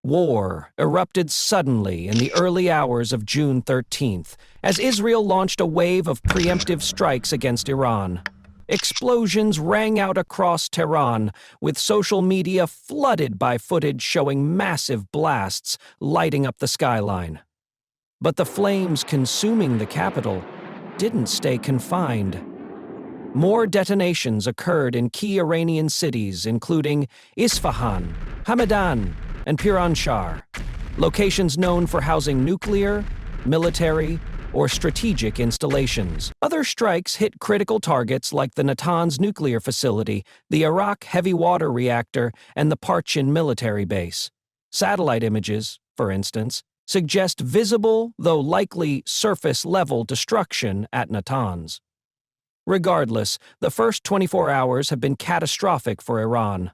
War erupted suddenly in the early hours of June 13th as Israel launched a wave of preemptive strikes against Iran. Explosions rang out across Tehran, with social media flooded by footage showing massive blasts lighting up the skyline. But the flames consuming the capital didn't stay confined. More detonations occurred in key Iranian cities, including Isfahan, Hamadan, and Piranshah, locations known for housing nuclear, military, or strategic installations. Other strikes hit critical targets like the Natanz nuclear facility, the Arak heavy water reactor, and the Parchin military base. Satellite images, for instance, suggest visible, though likely surface-level destruction at Natanz. Regardless, the first 24 hours have been catastrophic for Iran.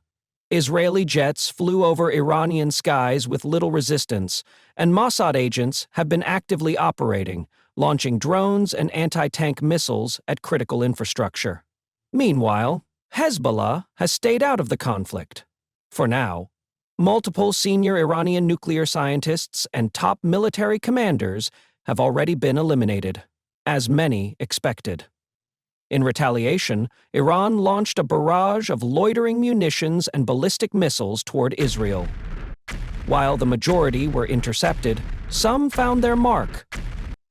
Israeli jets flew over Iranian skies with little resistance, and Mossad agents have been actively operating, launching drones and anti-tank missiles at critical infrastructure. Meanwhile, Hezbollah has stayed out of the conflict. For now, multiple senior Iranian nuclear scientists and top military commanders have already been eliminated, as many expected. In retaliation, Iran launched a barrage of loitering munitions and ballistic missiles toward Israel. While the majority were intercepted, some found their mark.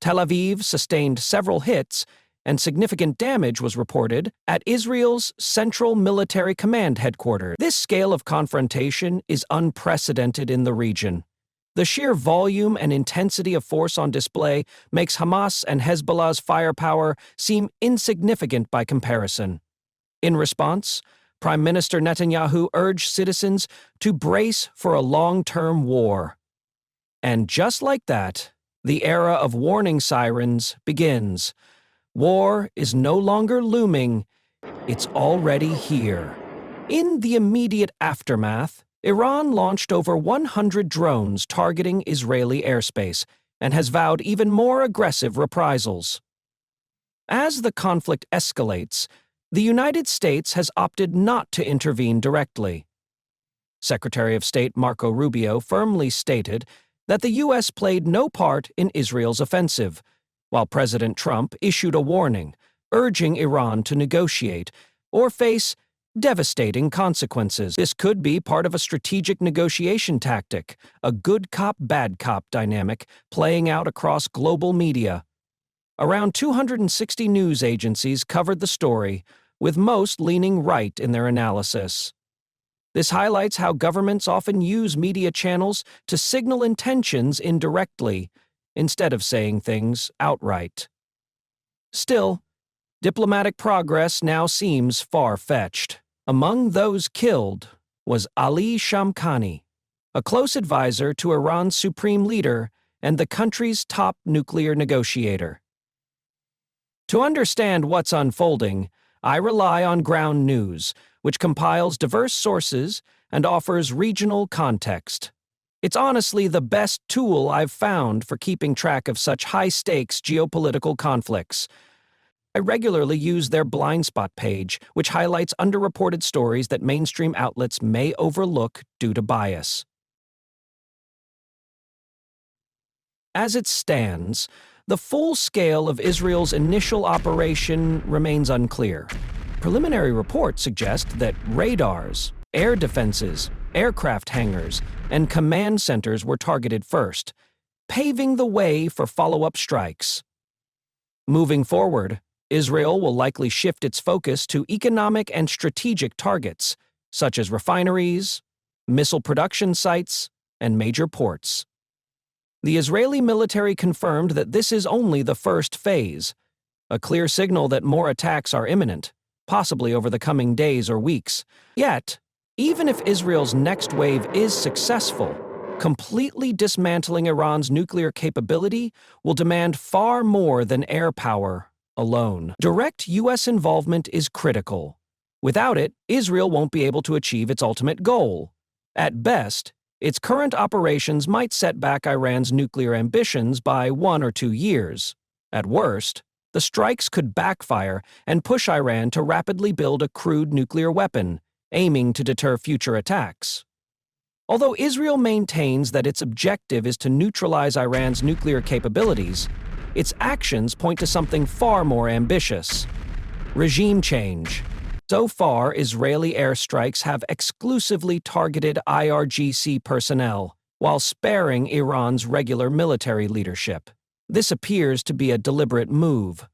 Tel Aviv sustained several hits, and significant damage was reported at Israel's Central Military Command headquarters. This scale of confrontation is unprecedented in the region. The sheer volume and intensity of force on display makes Hamas and Hezbollah's firepower seem insignificant by comparison. In response, Prime Minister Netanyahu urged citizens to brace for a long-term war. And just like that, the era of warning sirens begins. War is no longer looming, it's already here. In the immediate aftermath, Iran launched over 100 drones targeting Israeli airspace and has vowed even more aggressive reprisals. As the conflict escalates, the United States has opted not to intervene directly. Secretary of State Marco Rubio firmly stated that the U.S. played no part in Israel's offensive, while President Trump issued a warning, urging Iran to negotiate or face devastating consequences. This could be part of a strategic negotiation tactic, a good cop, bad cop dynamic playing out across global media. Around 260 news agencies covered the story, with most leaning right in their analysis. This highlights how governments often use media channels to signal intentions indirectly, instead of saying things outright. Still, diplomatic progress now seems far-fetched. Among those killed was Ali Shamkhani, a close advisor to Iran's supreme leader and the country's top nuclear negotiator. To understand what's unfolding, I rely on Ground News, which compiles diverse sources and offers regional context. It's honestly the best tool I've found for keeping track of such high-stakes geopolitical conflicts. I regularly use their blind spot page, which highlights underreported stories that mainstream outlets may overlook due to bias. As it stands, the full scale of Israel's initial operation remains unclear. Preliminary reports suggest that radars, air defenses, aircraft hangars, and command centers were targeted first, paving the way for follow-up strikes. Moving forward, Israel will likely shift its focus to economic and strategic targets, such as refineries, missile production sites, and major ports. The Israeli military confirmed that this is only the first phase, a clear signal that more attacks are imminent, possibly over the coming days or weeks. Yet, even if Israel's next wave is successful, completely dismantling Iran's nuclear capability will demand far more than air power alone. Direct U.S. involvement is critical. Without it, Israel won't be able to achieve its ultimate goal. At best, its current operations might set back Iran's nuclear ambitions by 1 or 2 years. At worst, the strikes could backfire and push Iran to rapidly build a crude nuclear weapon, aiming to deter future attacks. Although Israel maintains that its objective is to neutralize Iran's nuclear capabilities, its actions point to something far more ambitious: regime change. So far, Israeli airstrikes have exclusively targeted IRGC personnel, while sparing Iran's regular military leadership. This appears to be a deliberate move,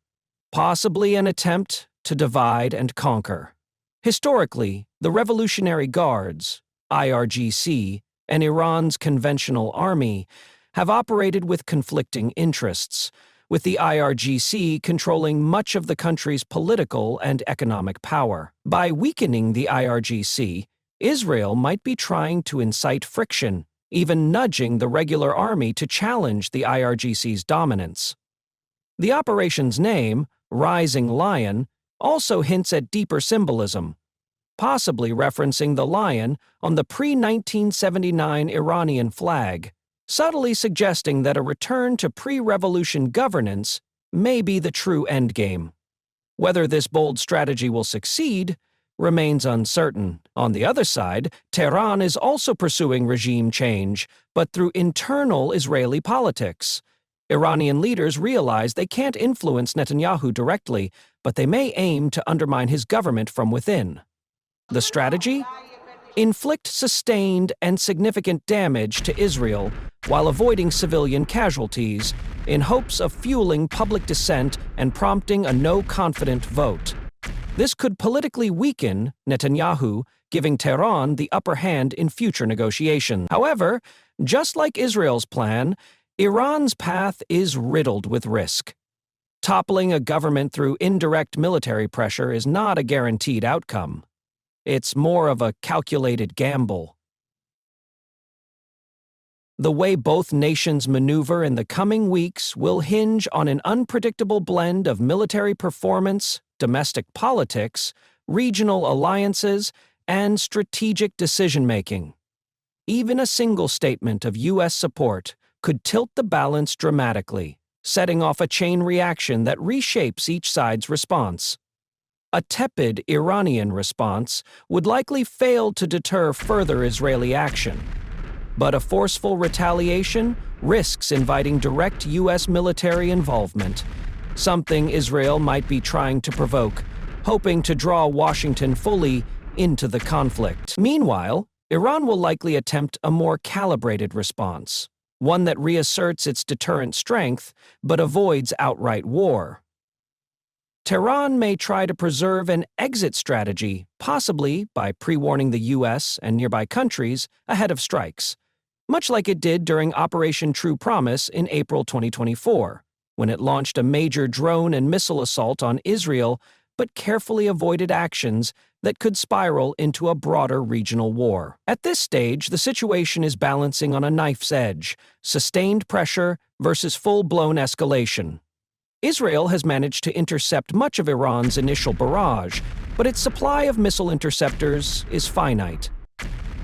possibly an attempt to divide and conquer. Historically, the Revolutionary Guards, IRGC, and Iran's conventional army have operated with conflicting interests, with the IRGC controlling much of the country's political and economic power. By weakening the IRGC, Israel might be trying to incite friction, even nudging the regular army to challenge the IRGC's dominance. The operation's name, Rising Lion, also hints at deeper symbolism, possibly referencing the lion on the pre-1979 Iranian flag, subtly suggesting that a return to pre-revolution governance may be the true endgame. Whether this bold strategy will succeed remains uncertain. On the other side, Tehran is also pursuing regime change, but through internal Israeli politics. Iranian leaders realize they can't influence Netanyahu directly, but they may aim to undermine his government from within. The strategy? Inflict sustained and significant damage to Israel while avoiding civilian casualties, in hopes of fueling public dissent and prompting a no-confident vote. This could politically weaken Netanyahu, giving Tehran the upper hand in future negotiations. However, just like Israel's plan, Iran's path is riddled with risk. Toppling a government through indirect military pressure is not a guaranteed outcome. It's more of a calculated gamble. The way both nations maneuver in the coming weeks will hinge on an unpredictable blend of military performance, domestic politics, regional alliances, and strategic decision-making. Even a single statement of U.S. support could tilt the balance dramatically, setting off a chain reaction that reshapes each side's response. A tepid Iranian response would likely fail to deter further Israeli action, but a forceful retaliation risks inviting direct U.S. military involvement, something Israel might be trying to provoke, hoping to draw Washington fully into the conflict. Meanwhile, Iran will likely attempt a more calibrated response, one that reasserts its deterrent strength but avoids outright war. Tehran may try to preserve an exit strategy, possibly by pre-warning the U.S. and nearby countries ahead of strikes, much like it did during Operation True Promise in April 2024, when it launched a major drone and missile assault on Israel but carefully avoided actions that could spiral into a broader regional war. At this stage, the situation is balancing on a knife's edge: sustained pressure versus full-blown escalation. Israel has managed to intercept much of Iran's initial barrage, but its supply of missile interceptors is finite.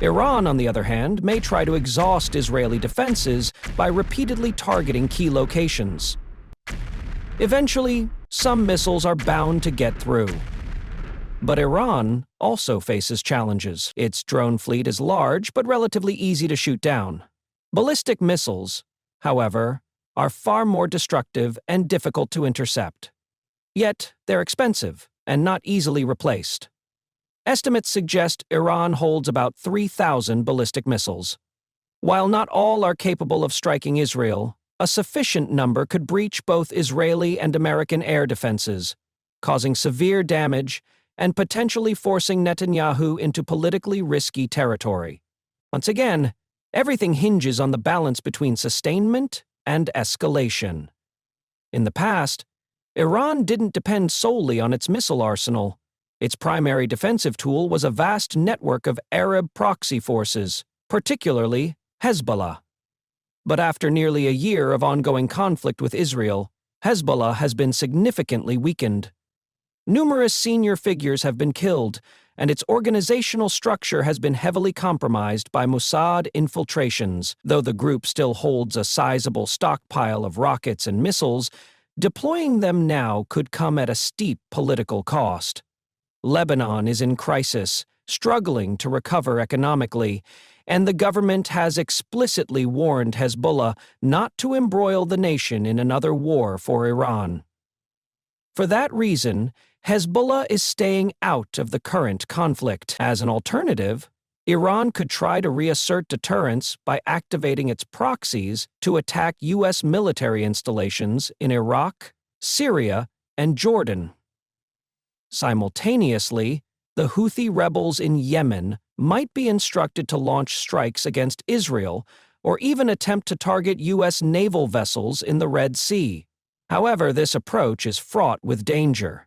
Iran, on the other hand, may try to exhaust Israeli defenses by repeatedly targeting key locations. Eventually, some missiles are bound to get through. But Iran also faces challenges. Its drone fleet is large but relatively easy to shoot down. Ballistic missiles, however, are far more destructive and difficult to intercept. Yet, they're expensive and not easily replaced. Estimates suggest Iran holds about 3,000 ballistic missiles. While not all are capable of striking Israel, a sufficient number could breach both Israeli and American air defenses, causing severe damage and potentially forcing Netanyahu into politically risky territory. Once again, everything hinges on the balance between sustainment and escalation. In the past, Iran didn't depend solely on its missile arsenal. Its primary defensive tool was a vast network of Arab proxy forces, particularly Hezbollah. But after nearly a year of ongoing conflict with Israel, Hezbollah has been significantly weakened. Numerous senior figures have been killed, and its organizational structure has been heavily compromised by Mossad infiltrations. Though the group still holds a sizable stockpile of rockets and missiles, deploying them now could come at a steep political cost. Lebanon is in crisis, struggling to recover economically, and the government has explicitly warned Hezbollah not to embroil the nation in another war for Iran. For that reason, Hezbollah is staying out of the current conflict. As an alternative, Iran could try to reassert deterrence by activating its proxies to attack U.S. military installations in Iraq, Syria, and Jordan. Simultaneously, the Houthi rebels in Yemen might be instructed to launch strikes against Israel or even attempt to target U.S. naval vessels in the Red Sea. However, this approach is fraught with danger.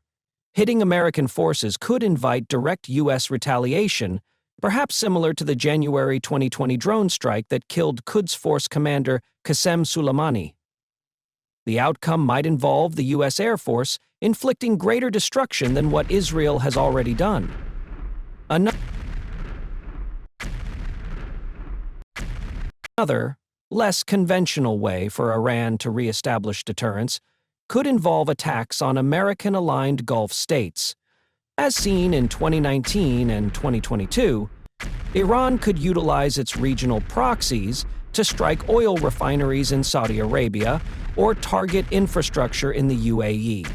Hitting American forces could invite direct U.S. retaliation, perhaps similar to the January 2020 drone strike that killed Quds Force commander Qasem Soleimani. The outcome might involve the U.S. Air Force inflicting greater destruction than what Israel has already done. Another, less conventional way for Iran to reestablish deterrence could involve attacks on American-aligned Gulf states. As seen in 2019 and 2022, Iran could utilize its regional proxies to strike oil refineries in Saudi Arabia or target infrastructure in the UAE.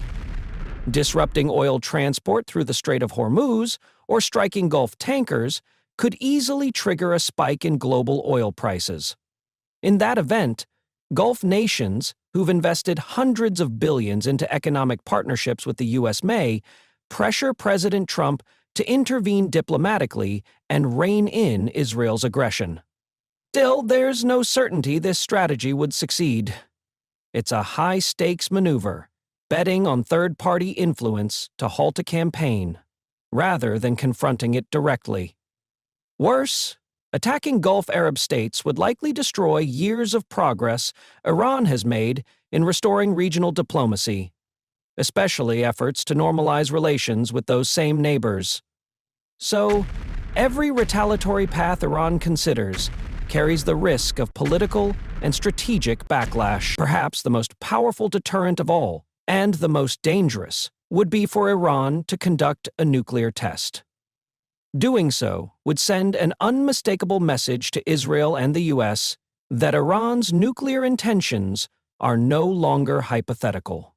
Disrupting oil transport through the Strait of Hormuz or striking Gulf tankers could easily trigger a spike in global oil prices. In that event, Gulf nations, who've invested hundreds of billions into economic partnerships with the U.S. may pressure President Trump to intervene diplomatically and rein in Israel's aggression. Still, there's no certainty this strategy would succeed. It's a high-stakes maneuver, betting on third-party influence to halt a campaign, rather than confronting it directly. Worse, attacking Gulf Arab states would likely destroy years of progress Iran has made in restoring regional diplomacy, especially efforts to normalize relations with those same neighbors. So, every retaliatory path Iran considers carries the risk of political and strategic backlash. Perhaps the most powerful deterrent of all, and the most dangerous, would be for Iran to conduct a nuclear test. Doing so would send an unmistakable message to Israel and the U.S. that Iran's nuclear intentions are no longer hypothetical.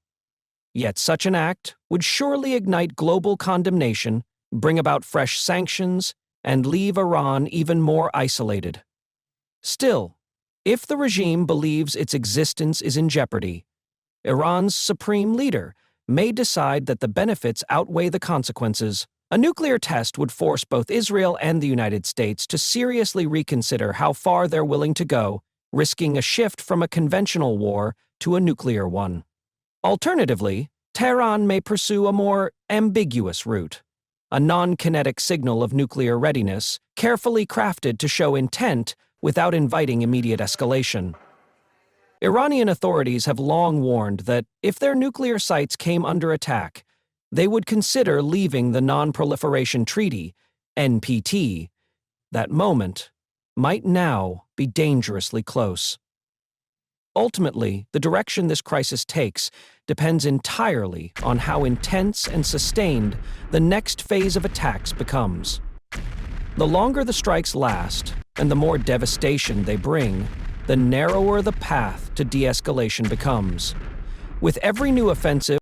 Yet such an act would surely ignite global condemnation, bring about fresh sanctions, and leave Iran even more isolated. Still, if the regime believes its existence is in jeopardy, Iran's supreme leader may decide that the benefits outweigh the consequences. A nuclear test would force both Israel and the United States to seriously reconsider how far they're willing to go, risking a shift from a conventional war to a nuclear one. Alternatively, Tehran may pursue a more ambiguous route, a non-kinetic signal of nuclear readiness, carefully crafted to show intent without inviting immediate escalation. Iranian authorities have long warned that if their nuclear sites came under attack, they would consider leaving the Non-Proliferation Treaty, NPT. That moment might now be dangerously close. Ultimately, the direction this crisis takes depends entirely on how intense and sustained the next phase of attacks becomes. The longer the strikes last, and the more devastation they bring, the narrower the path to de-escalation becomes. With every new offensive